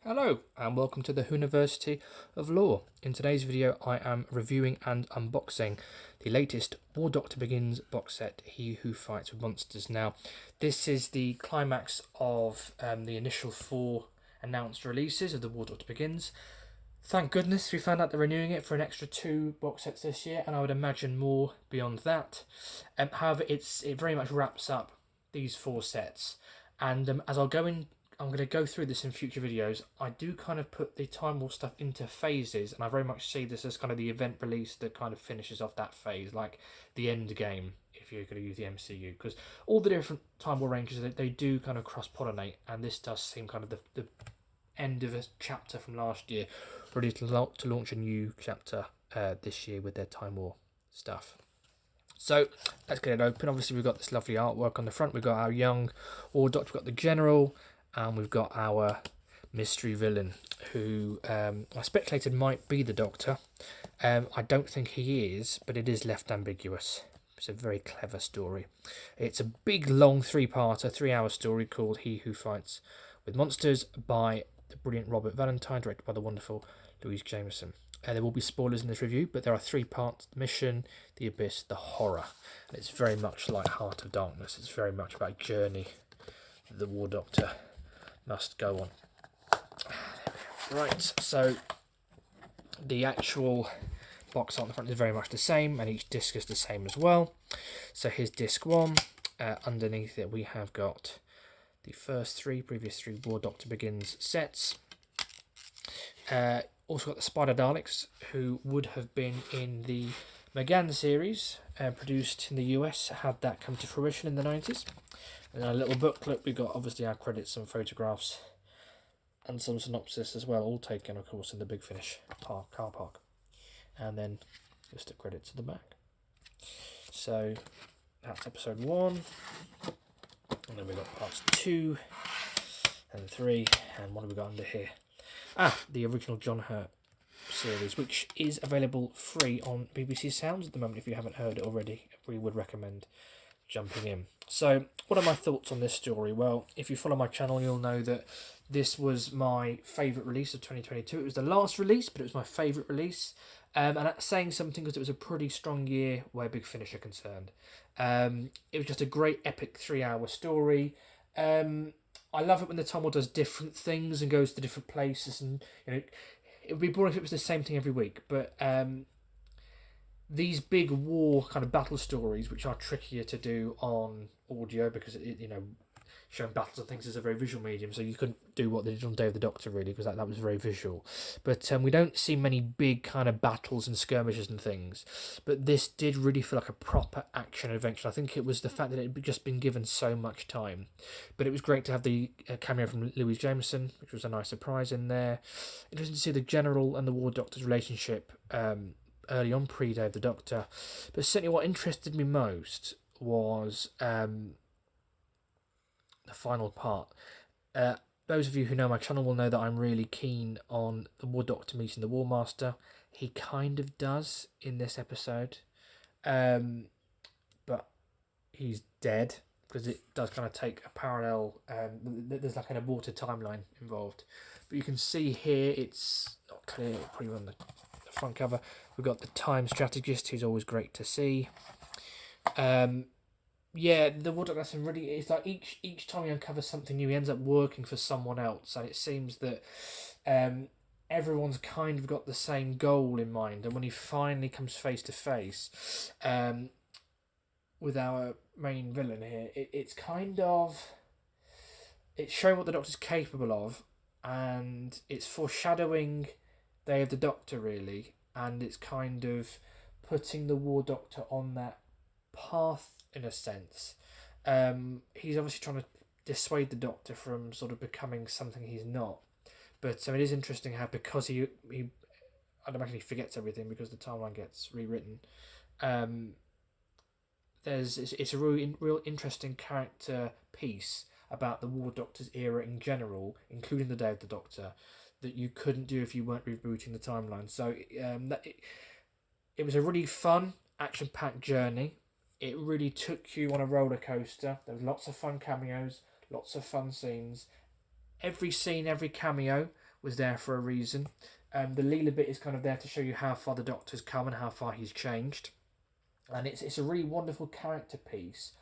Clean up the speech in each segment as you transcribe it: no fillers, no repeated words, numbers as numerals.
Hello and welcome to the University of Law. In today's video I am reviewing and unboxing the latest War Doctor Begins box set, He Who Fights with Monsters. Now this is the climax of the initial 4 announced releases of the War Doctor Begins. Thank goodness we found out they're renewing it for an extra 2 box sets this year, and I would imagine more beyond that. However, it very much wraps up these 4 sets, and as I'm going to go through this in future videos. I do kind of put the Time War stuff into phases, and I very much see this as kind of the event release that kind of finishes off that phase, like the end game, if you're going to use the MCU, because all the different Time War ranges, they do kind of cross-pollinate, and this does seem kind of the end of a chapter from last year, ready to launch a new chapter this year with their Time War stuff. So let's get it open. Obviously we've got this lovely artwork on the front. We've got our young War Doctor, we've got the General, and we've got our mystery villain, who I speculated might be the Doctor. I don't think he is, but it is left ambiguous. It's a very clever story. It's a big, long 3-parter, 3-hour story called He Who Fights with Monsters by the brilliant Robert Valentine, directed by the wonderful Louise Jameson. There will be spoilers in this review, but there are 3 parts: the mission, the abyss, the horror. And it's very much like Heart of Darkness. It's very much about a journey that the War Doctor must go on. Right, so the actual box on the front is very much the same, and each disc is the same as well. So here's disc 1. Underneath it we have got the previous three War Doctor Begins sets. Also got the Spider Daleks, who would have been in the McGann series, produced in the US, had that come to fruition in the 90s. And a little booklet, we've got obviously our credits and photographs and some synopsis as well, all taken of course in the Big Finish car park. And then just the credits at the back. So that's episode 1. And then we've got parts 2 and 3. And what have we got under here? The original John Hurt series, which is available free on BBC Sounds at the moment. If you haven't heard it already, I really would recommend jumping in. So what are my thoughts on this story? Well, if you follow my channel, you'll know that this was my favourite release of 2022. It was the last release, but it was my favourite release. And that's saying something, because it was a pretty strong year where Big Finish are concerned. It was just a great epic 3-hour story. I love it when the Time War does different things and goes to different places, and it would be boring if it was the same thing every week. But these big war kind of battle stories, which are trickier to do on audio because showing battles and things is a very visual medium, so you couldn't do what they did on Day of the Doctor really, because that was very visual. But we don't see many big kind of battles and skirmishes and things, but this did really feel like a proper action adventure. I think it was the fact that it had just been given so much time, but it was great to have the cameo from Louise Jameson, which was a nice surprise in there. Interesting to see the General and the War Doctor's relationship early on, pre-Day of the Doctor. But certainly what interested me most was the final part. Those of you who know my channel will know that I'm really keen on the War Doctor meeting the War Master. He kind of does in this episode, but he's dead, because it does kind of take a parallel. There's like an aborted timeline involved, but you can see here it's not clear. Probably on the front cover we've got the Time Strategist, who's always great to see. Yeah, the War Doctor lesson really is like each time he uncovers something new, he ends up working for someone else, and it seems that everyone's kind of got the same goal in mind. And when he finally comes face to face with our main villain here, it's showing what the Doctor's capable of, and it's foreshadowing Day of the Doctor really, and it's kind of putting the War Doctor on that path in a sense. He's obviously trying to dissuade the Doctor from sort of becoming something he's not, but it is interesting how, because he I'd imagine he forgets everything because the timeline gets rewritten. It's a real interesting character piece about the War Doctor's era in general, including the Day of the Doctor, that you couldn't do if you weren't rebooting the timeline. So it was a really fun, action-packed journey. It really took you on a roller coaster. There was lots of fun cameos, lots of fun scenes. Every scene, every cameo was there for a reason. The Leela bit is kind of there to show you how far the Doctor's come and how far he's changed. And it's a really wonderful character piece,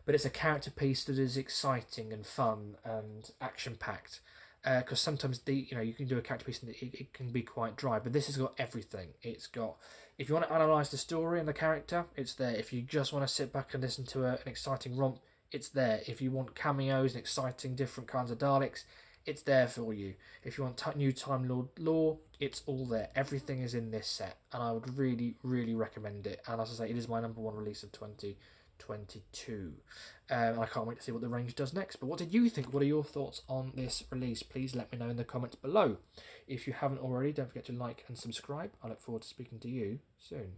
but it's a character piece that is exciting and fun and action-packed. Because sometimes you can do a character piece and it can be quite dry, but this has got everything. It's got, if you want to analyse the story and the character, it's there. If you just want to sit back and listen to an exciting romp, it's there. If you want cameos and exciting different kinds of Daleks, it's there for you. If you want new Time Lord lore, it's all there. Everything is in this set, and I would really, really recommend it. And as I say, it is my #1 release of 2022. I can't wait to see what the range does next. But what did you think? What are your thoughts on this release? Please let me know in the comments below. If you haven't already, don't forget to like and subscribe. I look forward to speaking to you soon.